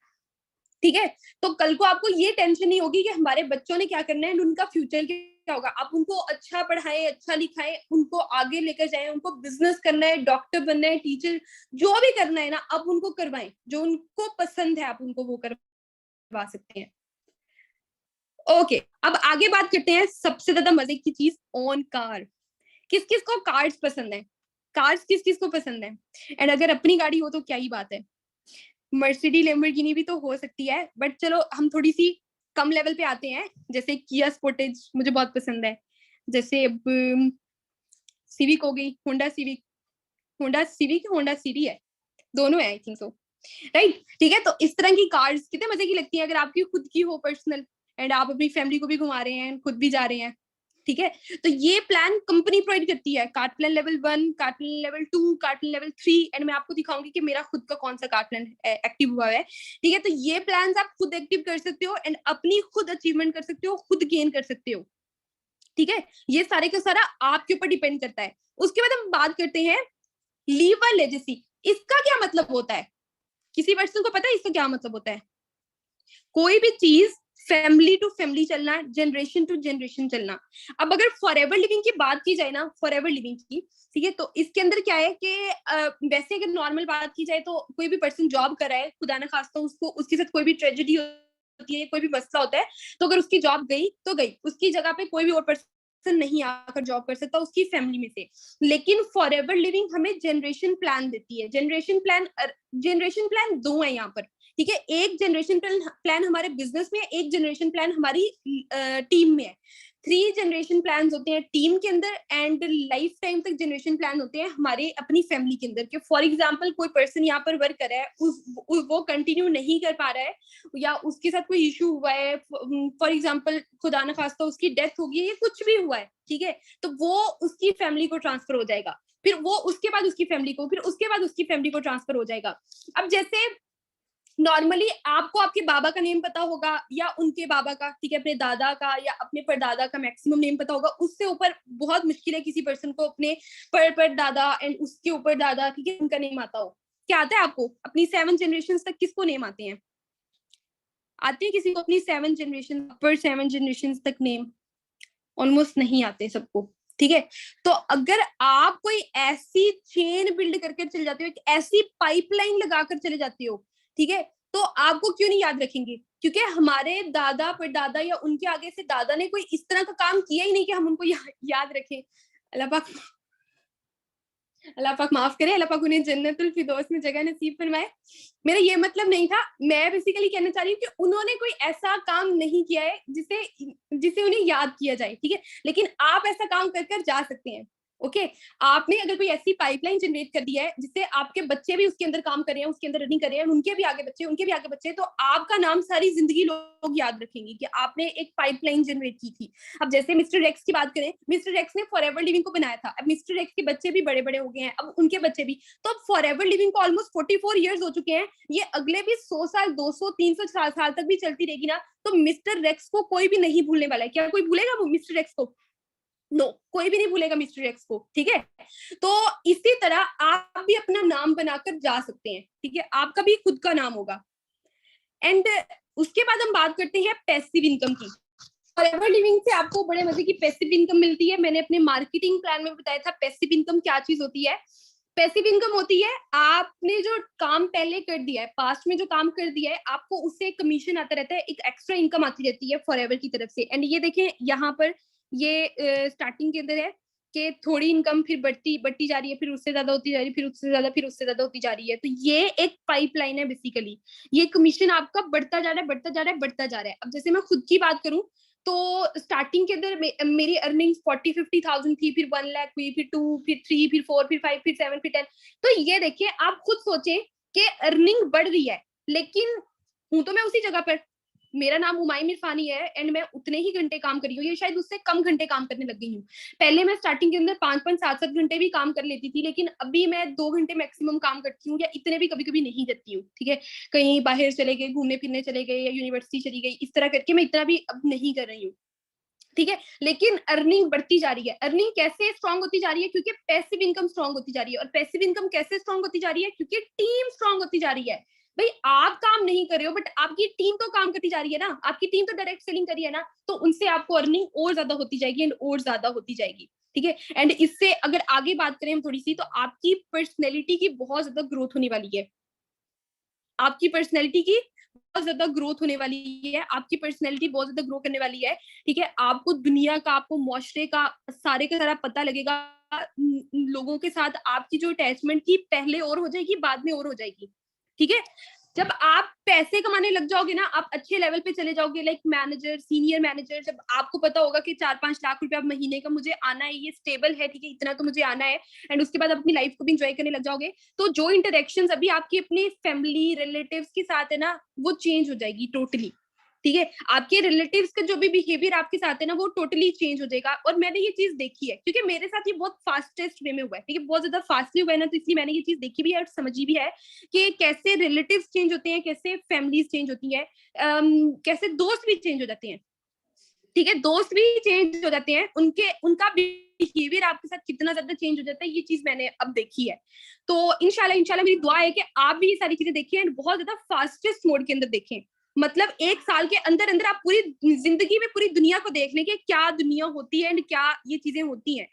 ठीक है। तो कल को आपको ये टेंशन नहीं होगी कि हमारे बच्चों ने क्या करना है, उनका फ्यूचर क्या होगा। आप उनको अच्छा पढ़ाएं, अच्छा लिखाएं, उनको आगे लेकर जाएं, उनको बिजनेस करना है, डॉक्टर बनना है, टीचर, जो भी करना है ना, आप उनको करवाएं, जो उनको पसंद है आप उनको वो करवा सकते हैं। ओके, अब आगे बात करते हैं सबसे ज्यादा मजे की चीज, ऑन कार। किस किस को कार्स पसंद है, कार्स किस किस को पसंद है, एंड अगर अपनी गाड़ी हो तो क्या ही बात है। मर्सिडीज लैम्बोर्गिनी भी तो हो सकती है, बट चलो हम थोड़ी सी कम लेवल पे आते हैं। जैसे किया स्पोर्टेज मुझे बहुत पसंद है, जैसे अब सिविक हो गई, होंडा सिटी है, दोनों है आई थिंक सो, राइट, ठीक है। तो इस तरह की कार्स कितने मजे की लगती है अगर आपकी खुद की हो पर्सनल, एंड आप अपनी फैमिली को भी घुमा रहे हैं, खुद भी जा रहे हैं, ठीक है। तो ये प्लान कंपनी प्रोवाइड करती है, card plan level 1, card plan level 2, card plan level 3, and मैं आपको दिखाऊंगी कि मेरा खुद का कौन सा कार्ड प्लान एक्टिव हुआ है, ठीक है। तो ये प्लान आप खुद एक्टिव कर सकते हो एंड अपनी खुद अचीवमेंट कर सकते हो, खुद गेन कर सकते हो, ठीक है। ये सारे का सारा आपके ऊपर डिपेंड करता है। उसके बाद हम बात करते हैं लीव अ लेजेसी। इसका क्या मतलब होता है, किसी पर्सन को पता है इसका क्या मतलब होता है? कोई भी चीज फैमिली टू फैमिली चलना, जनरेशन टू जनरेशन चलना। अब अगर फॉर एवर लिविंग की बात की जाए ना, फॉर एवर लिविंग की, ठीक है, तो इसके अंदर क्या है कि वैसे अगर नॉर्मल बात की जाए तो कोई भी पर्सन जॉब कर रहा है, खुदा ना खास्ता उसको उसके साथ कोई भी ट्रेजेडी होती है, कोई भी मसला होता है, तो अगर उसकी जॉब गई तो गई, उसकी जगह पे कोई भी और पर्सन नहीं आकर जॉब कर सकता उसकी फैमिली में से। लेकिन फॉर एवर लिविंग हमें जनरेशन प्लान देती है। जनरेशन प्लान दो है यहाँ पर, ठीक है। एक जनरेशन प्लान हमारे बिजनेस में है, एक जनरेशन प्लान हमारी टीम में है। 3 जनरेशन प्लान होते हैं टीम के अंदर एंड लाइफ टाइम तक जनरेशन प्लान होते हैं हमारे अपनी फैमिली के अंदर। फॉर एग्जाम्पल कोई पर्सन यहाँ पर वर्क कर रहा है, वो कंटिन्यू नहीं कर पा रहा है या उसके साथ कोई इशू हुआ है, फॉर एग्जाम्पल खुदा न खास्ता उसकी डेथ हो गई है, कुछ भी हुआ है, ठीक है, तो वो उसकी फैमिली को ट्रांसफर हो जाएगा, फिर वो उसके बाद उसकी फैमिली को, फिर उसके बाद उसकी फैमिली को ट्रांसफर हो जाएगा। अब जैसे नॉर्मली आपको आपके बाबा का नेम पता होगा या उनके बाबा का, ठीक है, अपने दादा का या अपने परदादा का मैक्सिमम नेम पता होगा, उससे ऊपर बहुत मुश्किल है किसी पर्सन को अपने परदादा एंड उसके ऊपर दादा, ठीक है, उनका नेम आता हो। क्या आता है आपको अपनी 7 जनरेशन तक किसको नेम आते हैं? आते हैं किसी को अपनी 7 जनरेशन पर 7 जनरेशन तक नेम? ऑलमोस्ट नहीं आते सबको, ठीक है। तो अगर आप कोई ऐसी चेन बिल्ड करके चले जाते हो, एक ऐसी पाइपलाइन लगाकर चले जाते हो, ठीक है, तो आपको क्यों नहीं याद रखेंगे? क्योंकि हमारे दादा परदादा या उनके आगे से दादा ने कोई इस तरह का काम किया ही नहीं कि हम उनको याद रखें। अल्लाह पाक माफ करे, अल्लाह पाक उन्हें जन्नतुल फिरदौस में जगह नसीब फरमाए। मेरा ये मतलब नहीं था, मैं बेसिकली कहना चाह रही हूँ कि उन्होंने कोई ऐसा काम नहीं किया है जिसे जिसे उन्हें याद किया जाए, ठीक है, लेकिन आप ऐसा काम कर कर जा सकते हैं। ओके, आपने अगर कोई ऐसी पाइपलाइन जनरेट कर दी है जिससे आपके बच्चे भी उसके अंदर काम कर रहे हैं, उसके अंदर रनिंग कर रहे हैं, उनके भी आगे बच्चे, उनके भी आगे बच्चे, तो आपका नाम सारी जिंदगी लोग याद रखेंगे कि आपने एक पाइपलाइन जनरेट की थी। अब जैसे मिस्टर एक्स की बात करें, मिस्टर एक्स ने फॉर एवर लिविंग को बनाया था, अब मिस्टर एक्स के बच्चे भी बड़े बड़े हो गए हैं, अब उनके बच्चे भी, तो अब फॉर एवर लिविंग को ऑलमोस्ट 44 ईयर्स हो चुके हैं, ये अगले भी 100 साल 200 300 साल तक भी चलती रहेगी ना, तो मिस्टर एक्स को कोई भी नहीं भूलने वाला है। क्या कोई भूलेगा वो मिस्टर एक्स को? नो, कोई भी नहीं भूलेगा मिस्टर एक्स को, ठीक है। तो इसी तरह आप भी अपना नाम बनाकर जा सकते हैं, ठीक है, आपका भी खुद का नाम होगा। एंड उसके बाद हम बात करते हैं पैसिव इनकम की। फॉरएवर लिविंग से आपको बड़े मजे की पैसिव इनकम मिलती है। मैंने अपने मार्केटिंग प्लान में बताया था पैसिव इनकम क्या चीज होती है। पैसिव इनकम होती है आपने जो काम पहले कर दिया है, पास्ट में जो काम कर दिया है, आपको उससे एक कमीशन आता रहता है, एक एक्स्ट्रा इनकम आती रहती है फॉरएवर की तरफ से। एंड ये देखें यहाँ पर ये स्टार्टिंग के अंदर है कि थोड़ी इनकम फिर बढ़ती जा रही है, फिर उससे ज्यादा होती जा रही है, फिर उससे ज्यादा, फिर उससे ज्यादा होती जा रही है। तो ये एक पाइपलाइन है बेसिकली, ये कमीशन आपका बढ़ता जा रहा है, बढ़ता जा रहा है, बढ़ता जा रहा है। अब जैसे मैं खुद की बात करूं तो स्टार्टिंग के अंदर मेरी अर्निंग्स 40-50,000 थी, फिर 1 लाख हुई, फिर 2, फिर 3, फिर 4, फिर 5, फिर 7, फिर 10। तो ये देखिए, आप खुद सोचें कि अर्निंग बढ़ रही है, लेकिन हूं तो मैं उसी जगह पर। मेरा नाम हुमायूं इरफानी है एंड मैं उतने ही घंटे काम कर रही हूँ, ये शायद उससे कम घंटे काम करने लग गई हूँ। पहले मैं स्टार्टिंग के अंदर 5-5, 7-7 घंटे भी काम कर लेती थी, लेकिन अभी मैं 2 घंटे मैक्सिमम काम करती हूँ, या इतने भी कभी कभी नहीं करती हूँ, ठीक है। कहीं बाहर चले गए, घूमने फिरने चले गए, या यूनिवर्सिटी चली गई, इस तरह करके मैं इतना भी अब नहीं कर रही हूँ, ठीक है। लेकिन अर्निंग बढ़ती जा रही है। अर्निंग कैसे स्ट्रांग होती जा रही है? क्योंकि पैसिव इनकम स्ट्रांग होती जा रही है। और पैसिव इनकम कैसे स्ट्रांग होती जा रही है? क्योंकि टीम स्ट्रांग होती जा रही है। भाई आप काम नहीं कर रहे हो बट आपकी टीम तो काम करती जा रही है ना, आपकी टीम तो डायरेक्ट सेलिंग कर रही है ना, तो उनसे आपको अर्निंग और ज्यादा होती जाएगी एंड और ज्यादा होती जाएगी, ठीक है। एंड इससे अगर आगे बात करें हम थोड़ी सी, तो आपकी पर्सनैलिटी की बहुत ज्यादा ग्रोथ होने वाली है। आपकी पर्सनैलिटी की बहुत ज्यादा ग्रोथ होने वाली है, आपकी पर्सनैलिटी बहुत ज्यादा ग्रो करने वाली है, ठीक है। आपको दुनिया का, आपको मुआशरे का सारे का सारा पता लगेगा। लोगों के साथ आपकी जो अटैचमेंट की पहले और हो जाएगी, बाद में और हो जाएगी, ठीक है। जब आप पैसे कमाने लग जाओगे ना, आप अच्छे लेवल पे चले जाओगे, लाइक मैनेजर, सीनियर मैनेजर, जब आपको पता होगा कि 4-5 लाख रुपए अब महीने का मुझे आना है, ये स्टेबल है, ठीक है, इतना तो मुझे आना है, एंड उसके बाद अपनी लाइफ को भी इंजॉय करने लग जाओगे, तो जो इंटरेक्शन अभी आपकी अपनी फैमिली रिलेटिव्स के साथ है ना, वो चेंज हो जाएगी टोटली, ठीक है, आपके रिलेटिव्स का जो भी बिहेवियर आपके साथ है ना वो टोटली चेंज हो जाएगा। और मैंने ये चीज देखी है क्योंकि मेरे साथ ये बहुत फास्टेस्ट वे में हुआ है, ठीक है, बहुत ज्यादा फास्टली हुआ है ना, तो इसलिए मैंने ये चीज देखी भी है और समझी भी है कि कैसे रिलेटिव्स चेंज होते हैं, कैसे फैमिलीज चेंज होती है, कैसे दोस्त भी चेंज हो जाते हैं। ठीक है, दोस्त भी चेंज हो जाते हैं, उनके उनका बिहेवियर आपके साथ कितना ज्यादा चेंज हो जाता है, ये चीज मैंने अब देखी है। तो इंशाल्लाह इंशाल्लाह मेरी दुआ है कि आप भी ये सारी चीजें देखिए एंड बहुत ज्यादा फास्टेस्ट मोड के अंदर देखें। मतलब 1 साल के अंदर अंदर आप पूरी जिंदगी में पूरी दुनिया को देख लें कि क्या दुनिया होती है एंड क्या ये चीजें होती हैं।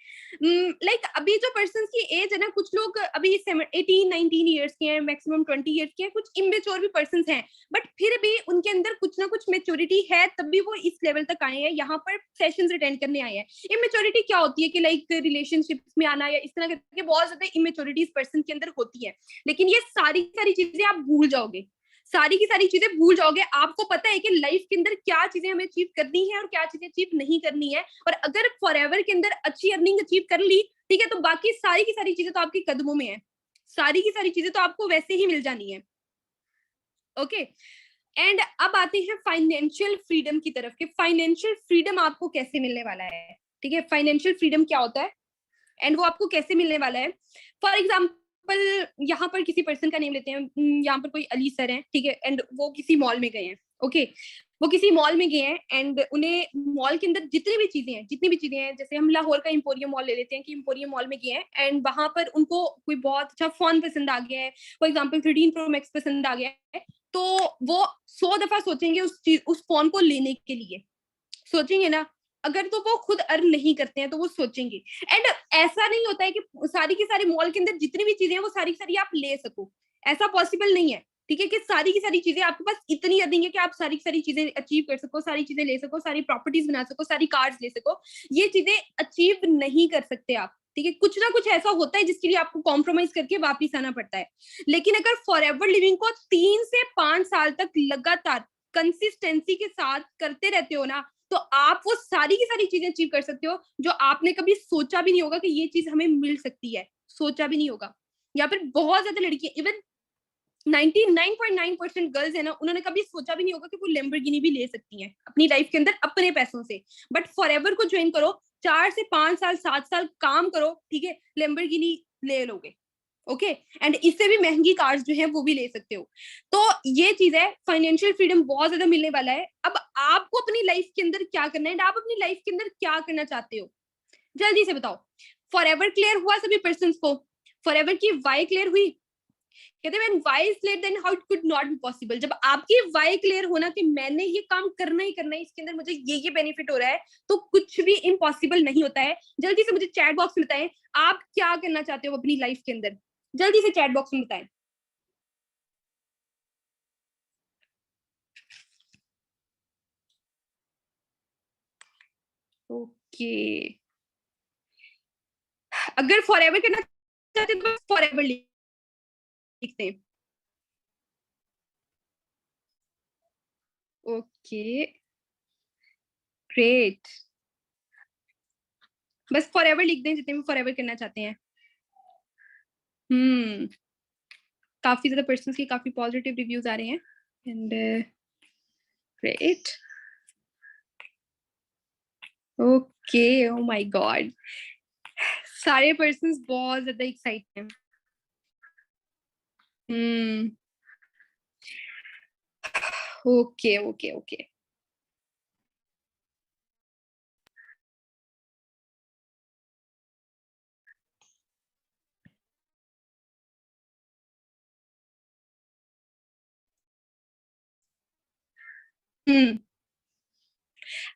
लाइक अभी जो पर्सन की एज है ना, कुछ लोग अभी 18-19 ईयर्स के हैं, मैक्सिमम 20 ईयर्स के हैं, कुछ इमेच्योर भी पर्सन हैं, बट फिर भी उनके अंदर कुछ ना कुछ मेच्योरिटी है, तब भी वो इस लेवल तक आए हैं, यहाँ पर सेशंस अटेंड करने आए हैं। इमेच्योरिटी क्या होती है कि लाइक रिलेशनशिप्स में आना या इस तरह के बहुत ज्यादा इमेच्योरिटीज पर्सन के अंदर होती है, लेकिन ये सारी सारी चीजें आप भूल जाओगे, सारी की सारी चीजें भूल जाओगे। आपको पता है कि लाइफ के अंदर क्या चीजें हमें अचीव करनी है और क्या चीजें अचीव नहीं करनी है, और अगर फॉरएवर के अंदर अच्छी अर्निंग अचीव कर ली, ठीक है, तो बाकी सारी की सारी चीजें तो आपके कदमों में है, सारी की सारी चीजें तो आपको वैसे ही मिल जानी है। ओके, एंड अब आते हैं फाइनेंशियल फ्रीडम की तरफ, कि फाइनेंशियल फ्रीडम आपको कैसे मिलने वाला है। ठीक है, फाइनेंशियल फ्रीडम क्या होता है एंड वो आपको कैसे मिलने वाला है। फॉर एग्जाम्पल यहाँ पर किसी पर्सन का नेम लेते हैं, यहाँ पर कोई अली सर हैं, ठीक है, एंड वो किसी मॉल में गए हैं। ओके, वो किसी मॉल में गए हैं एंड उन्हें मॉल के अंदर जितनी भी चीजें हैं, जैसे हम लाहौर का इंपोरियम मॉल ले लेते हैं कि इंपोरियम मॉल में गए हैं एंड वहां पर उनको कोई बहुत अच्छा फोन पसंद आ गया है, फॉर एग्जाम्पल 13 प्रो मैक्स पसंद आ गया है, तो वो 100 दफा सोचेंगे उस फोन को लेने के लिए, सोचेंगे ना। अगर तो वो खुद अर्न नहीं करते हैं तो वो सोचेंगे। एंड ऐसा नहीं होता है कि सारी की सारी मॉल के अंदर जितनी भी चीजें हैं वो सारी की सारी आप ले सको, ऐसा पॉसिबल नहीं है। ठीक है, कि सारी की सारी चीजें आपके पास इतनी अर्निंग है कि आप सारी की सारी चीजें अचीव कर सको, सारी चीजें ले सको, सारी प्रॉपर्टीज बना सको, सारी कार्स ले सको, ये चीजें अचीव नहीं कर सकते आप। ठीक है, कुछ ना कुछ ऐसा होता है जिसके लिए आपको कॉम्प्रोमाइज करके वापिस आना पड़ता है। लेकिन अगर फॉर एवर लिविंग को 3 से 5 साल तक लगातार कंसिस्टेंसी के साथ करते रहते हो ना, तो आप वो सारी की सारी चीजें अचीव कर सकते हो जो आपने कभी सोचा भी नहीं होगा कि ये चीज हमें मिल सकती है, सोचा भी नहीं होगा। यहाँ पर बहुत ज्यादा लड़कियां, इवन 99.9% गर्ल्स है ना, उन्होंने कभी सोचा भी नहीं होगा कि वो लैम्बोर्गिनी भी ले सकती हैं अपनी लाइफ के अंदर अपने पैसों से। बट फॉरएवर को ज्वाइन करो, 4 से 5 साल 7 साल काम करो, ठीक है, लैम्बोर्गिनी ले लोगे। ओके, एंड इससे भी महंगी कार्स जो है वो भी ले सकते हो। तो ये चीज है, फाइनेंशियल फ्रीडम बहुत ज्यादा मिलने वाला है। अब आपको अपनी लाइफ के अंदर क्या करना है, आप अपनी लाइफ के अंदर क्या करना चाहते हो, जल्दी से बताओ। फॉर एवर क्लियर हुआ सभी पर्सन को, फॉर एवर की वाई क्लियर हुई। कहते हैं why is clear then how it could not be possible. जब आपकी वाई क्लियर होना कि मैंने ये काम करना ही करना है, इसके अंदर मुझे ये बेनिफिट हो रहा है, तो कुछ भी इम्पॉसिबल नहीं होता है। जल्दी से मुझे चैट बॉक्स में बताएं आप क्या करना चाहते हो अपनी लाइफ के अंदर, जल्दी से चैट बॉक्स में बताएं। ओके, अगर फॉर एवर करना चाहते हैं तो फॉर एवर लिखते हैं। ओके, ग्रेट, बस फॉर एवर लिख दें जितने भी फॉर एवर करना चाहते हैं। हम्म, काफी ज्यादा पर्सन्स के काफी पॉजिटिव रिव्यूज आ रहे हैं and great. Okay, oh my God, सारे पर्सन्स बहुत ज्यादा एक्साइटेड हैं। हम्म, ओके ओके ओके। हम्म,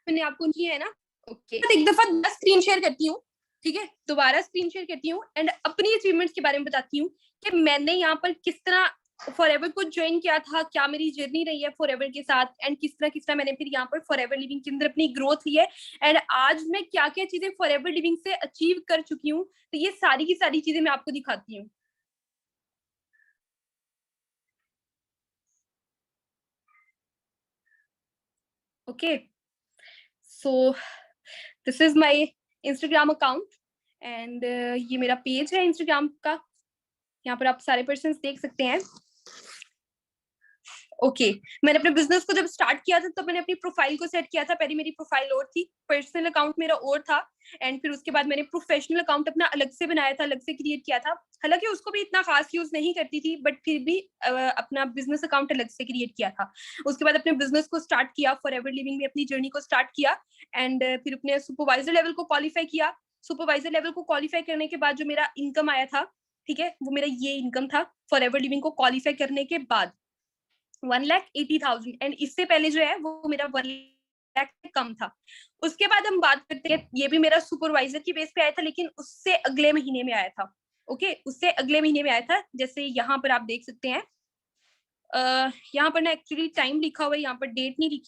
मैंने आपको किया है ना। ओके, एक दफा 10 स्क्रीन शेयर करती हूँ, ठीक है, दोबारा स्क्रीन शेयर करती हूँ एंड अपनी अचीवमेंट्स के बारे में बताती हूँ कि मैंने यहाँ पर किस तरह फॉरएवर को ज्वाइन किया था, क्या मेरी जर्नी रही है फॉरएवर के साथ एंड किस तरह मैंने फिर यहाँ पर फॉरएवर लिविंग के अंदर अपनी ग्रोथ ली है एंड आज मैं क्या क्या चीजें फॉरएवर लिविंग से अचीव कर चुकी हूँ, तो ये सारी की सारी चीजें मैं आपको दिखाती हूँ। Okay, so this is my Instagram account and ये मेरा पेज है इंस्टाग्राम का, यहाँ पर आप सारे पर्सन देख सकते हैं। ओके मैंने अपने बिजनेस को जब स्टार्ट किया था तब मैंने अपनी प्रोफाइल को सेट किया था। पहले मेरी प्रोफाइल और थी, पर्सनल अकाउंट मेरा और था, एंड फिर उसके बाद मैंने प्रोफेशनल अकाउंट अपना अलग से बनाया था, अलग से क्रिएट किया था। हालांकि उसको भी इतना खास यूज नहीं करती थी, बट फिर भी अपना बिजनेस अकाउंट अलग से क्रिएट किया था। उसके बाद अपने बिजनेस को स्टार्ट किया, फॉरएवर लिविंग में अपनी जर्नी को स्टार्ट किया, एंड फिर अपने सुपरवाइजर लेवल को क्वालिफाई किया। सुपरवाइजर लेवल को क्वालिफाई करने के बाद जो मेरा इनकम आया था, ठीक है, वो मेरा ये इनकम था फॉरएवर लिविंग को क्वालिफाई करने के बाद, 1,80,000। एंड इससे पहले जो है वो मेरा 1 लाख कम था। उसके बाद हम बात करते हैं, ये भी मेरा सुपरवाइजर की बेस पे आया था, लेकिन उससे अगले महीने में आया था। ओके उससे अगले महीने में आया था। जैसे यहाँ पर आप देख सकते हैं, यहाँ पर ना एक्चुअली टाइम लिखा हुआ है, यहाँ पर डेट नहीं,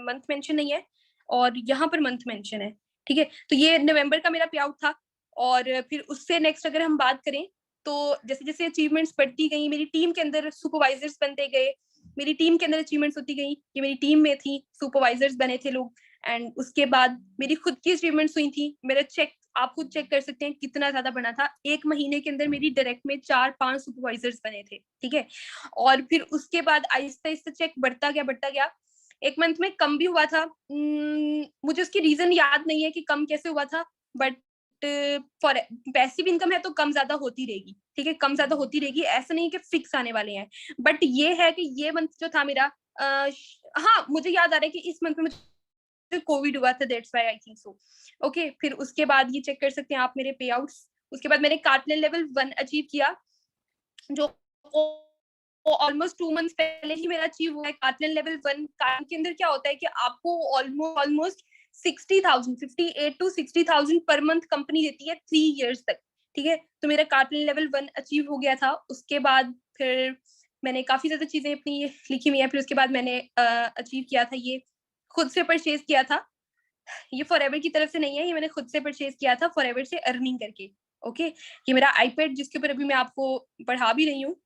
मंथ मेंशन नहीं है, और यहाँ पर मंथ मेंशन है। ठीक है, तो ये नवंबर का मेरा पे आउट था। और फिर उससे नेक्स्ट अगर हम बात करें, तो जैसे जैसे अचीवमेंट्स बढ़ती गई, मेरी टीम के अंदर सुपरवाइजर्स बनते गए, मेरी टीम के अंदर अचीवमेंट्स होती गई, ये मेरी टीम में थी, सुपरवाइजर्स बने थे लोग। एंड उसके बाद मेरी खुद की अचीवमेंट्स हुई थी। मेरा चेक आप खुद चेक कर सकते हैं कितना ज्यादा बना था। एक महीने के अंदर मेरी डायरेक्ट में 4-5 सुपरवाइजर्स बने थे। ठीक है, और फिर उसके बाद आहिस्ता आहिस्ता चेक बढ़ता गया। एक मंथ में कम भी हुआ था, मुझे उसकी रीजन याद नहीं है कि कम कैसे हुआ था, बट फॉर पैसिव इनकम है तो कम ज्यादा होती रहेगी। ठीक है, कम ज्यादा होती रहेगी, ऐसा नहीं कि फिक्स आने वाले हैं। बट ये है कि ये मंथ जो था मेरा, हाँ मुझे याद आ रहा है कि इस मंथ में मुझे कोविड हुआ था, that's why I think so. Okay, फिर उसके बाद ये चेक कर सकते हैं आप मेरे पे आउट्स। उसके बाद मैंने कार्टलेन लेवल 1 अचीव किया, जो ऑलमोस्ट 2 मंथ्स पहले ही मेरा अचीव हुआ है। कार्टलेन लेवल 1 के अंदर क्या होता है कि आपको almost 60,000, 58 to 60,000 per month company देती है 3 years तक। ठीक है, तो मेरा कार्टलेन लेवल 1 अचीव हो गया था। उसके बाद फिर मैंने काफी ज्यादा चीजें अपनी लिखी हुई है। फिर उसके बाद मैंने अचीव किया था, ये खुद से परचेज किया था। ये फॉरएवर की तरफ से नहीं है, ये मैंने खुद से परचेज किया था, फॉरएवर से अर्निंग करके। ओके, ये मेरा आईपैड जिसके ऊपर अभी मैं आपको पढ़ा भी रही हूँ,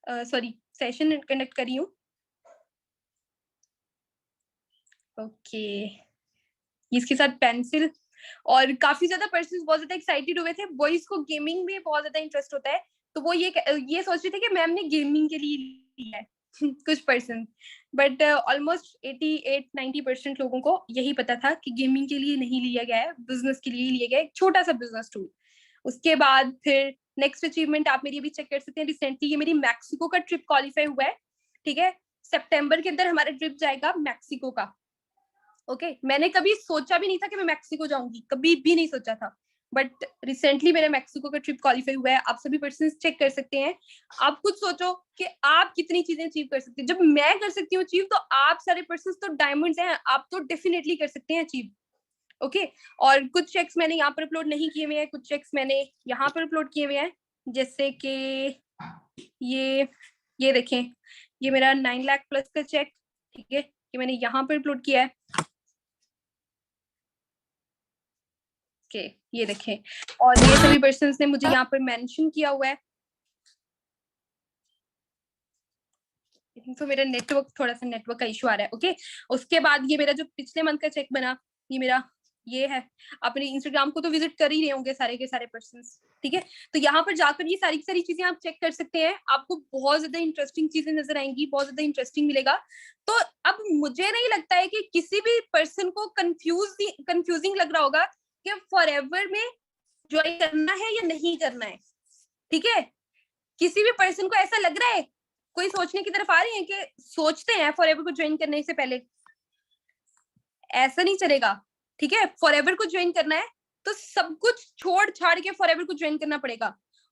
सॉरी सेशन कंडक्ट कर रही हूँ। ओके, इसके साथ पेंसिल, और काफी ज्यादा पर्सन बहुत ज्यादा एक्साइटेड हुए थे। बॉयज को गेमिंग में बहुत ज्यादा इंटरेस्ट होता है, तो वो ये सोच रहे थे कि मैम ने गेमिंग के लिए लिया है कुछ पर्सन, बट ऑलमोस्ट 88-90% लोगों को यही पता था कि गेमिंग के लिए नहीं लिया गया है, बिजनेस के लिए लिया गया है, एक छोटा सा बिजनेस टूल। उसके बाद फिर नेक्स्ट अचीवमेंट आप मेरी अभी चेक कर सकते हैं, रिसेंटली ये मेरी मैक्सिको का ट्रिप क्वालिफाई हुआ है। ठीक है, सितंबर के अंदर हमारा ट्रिप जाएगा मैक्सिको का। ओके, मैंने कभी सोचा भी नहीं था कि मैं मैक्सिको जाऊंगी, कभी भी नहीं सोचा था, बट रिसेंटली मेरा मैक्सिको का ट्रिप क्वालिफाई हुआ है। आप सभी पर्सन चेक कर सकते हैं। आप खुद सोचो कि आप कितनी चीजें अचीव कर सकते हैं। जब मैं कर सकती हूँ अचीव, तो आप सारे पर्सन तो डायमंड्स हैं, आप तो डेफिनेटली कर सकते हैं अचीव। ओके, और कुछ चेक्स मैंने यहाँ पर अपलोड नहीं किए हुए हैं, कुछ चेक्स मैंने यहाँ पर अपलोड किए हुए हैं, जैसे कि ये ये देखें, ये मेरा 9 लाख प्लस का चेक। ठीक है, ये मैंने यहाँ पर अपलोड किया है। ओके, ये देखें, और ये सभी पर्सन्स ने मुझे यहाँ पर मेंशन किया हुआ है। तो मेरा नेटवर्क, थोड़ा सा नेटवर्क का इशू आ रहा है। ओके, उसके बाद ये मेरा जो पिछले मंथ का चेक बना, ये मेरा ये है। अपने इंस्टाग्राम को तो विजिट कर ही रहे होंगे सारे के सारे पर्सन्स। ठीक है, तो यहाँ पर जाकर ये सारी की सारी चीजें आप चेक कर सकते हैं। आपको बहुत ज्यादा इंटरेस्टिंग चीजें नजर आएंगी, बहुत ज्यादा इंटरेस्टिंग मिलेगा। तो अब मुझे नहीं लगता है कि किसी भी पर्सन को कंफ्यूजिंग लग रहा होगा कि फॉरएवर में ज्वाइन करना है या नहीं करना है। ठीक है, किसी भी पर्सन को ऐसा लग रहा है, कोई सोचने की तरफ आ रहे हैं कि सोचते हैं फॉरएवर को ज्वाइन करने से पहले, ऐसा नहीं चलेगा। ठीक है, फॉरएवर को ज्वाइन करना है तो सब कुछ छोड़ छाड़ के फॉरएवर को ज्वाइन करना पड़ेगा।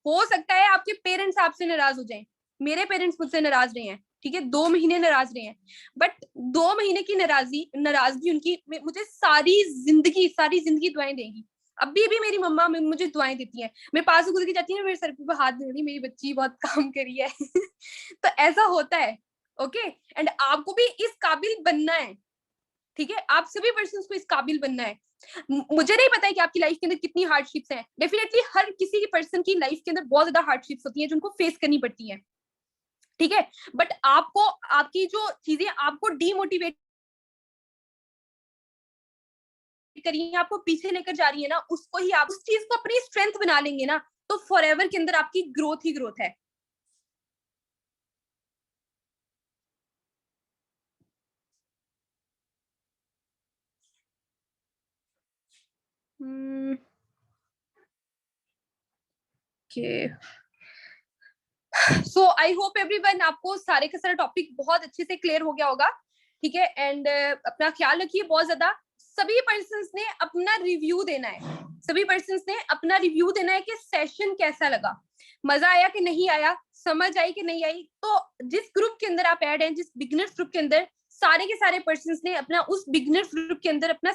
हो सकता है आपके पेरेंट्स आपसे नाराज हो जाएं, मेरे पेरेंट्स मुझसे नाराज रहे हैं। ठीक है, 2 महीने नाराज रहे हैं, बट 2 महीने की नाराजगी उनकी मुझे सारी जिंदगी दुआएं देगी। अभी भी मेरी मम्मा मुझे दुआएं देती है, मेरे पास गुजर के जाती है, मेरे सर पे हाथ दे रही, मेरी बच्ची बहुत काम करी है तो ऐसा होता है। ओके, एंड आपको भी इस काबिल बनना है। ठीक है, आप सभी पर्सन को इस काबिल बनना है। मुझे नहीं पता है कि आपकी लाइफ के अंदर कितनी हार्डशिप्स हैं। डेफिनेटली हर किसी की पर्सन की लाइफ के अंदर बहुत ज्यादा हार्डशिप्स होती हैं जो उनको फेस करनी पड़ती हैं। ठीक है, बट आपको आपकी जो चीजें आपको डीमोटिवेट कर रही है, आपको पीछे लेकर जा रही है ना, उसको ही आप उस चीज को अपनी स्ट्रेंथ बना लेंगे ना, तो फॉरएवर के अंदर आपकी ग्रोथ ही ग्रोथ है। सो आई होप एवरीवन आपको सारे का सारा टॉपिक बहुत अच्छे से क्लियर हो गया होगा, ठीक है। एंड अपना ख्याल रखिए बहुत ज्यादा। सभी पर्सन्स ने अपना रिव्यू देना है, सभी पर्सन्स ने अपना रिव्यू देना है कि सेशन कैसा लगा, मजा आया कि नहीं आया, समझ आई कि नहीं आई। तो जिस ग्रुप के अंदर आप ऐड हैं, जिस बिगिनर्स ग्रुप के अंदर, सारे के सारे पर्सन्स ने अपना उस बिगिनर्स ग्रुप के अंदर अपना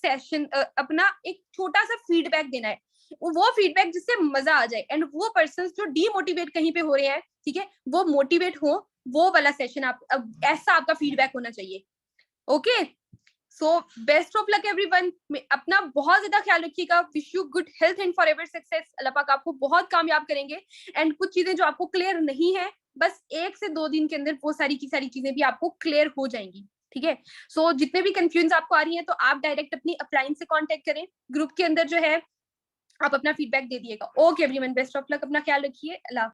सेशन अपना एक छोटा सा फीडबैक देना है, वो फीडबैक जिससे मजा आ जाए। एंड वो पर्सन्स जो डीमोटिवेट कहीं पे हो रहे हैं, ठीक है, वो मोटिवेट हो, वो वाला सेशन आप ऐसा आपका फीडबैक होना चाहिए। Okay, so best of luck everyone. अपना बहुत ज्यादा ख्याल रखिएगा। Wish you good health and forever success. Allah पाक आपको बहुत कामयाब करेंगे। एंड कुछ चीजें जो आपको क्लियर नहीं है, बस 1 से 2 दिन के अंदर वो सारी की सारी चीजें भी आपको क्लियर हो जाएंगी, ठीक है। सो जितने भी कंफ्यूजन आपको आ रही है, तो आप डायरेक्ट अपनी अपलाइन से कांटेक्ट करें, ग्रुप के अंदर जो है आप अपना फीडबैक दे दिएगा। Okay everyone, best of luck, अपना ख्याल रखिए। अल्लाह।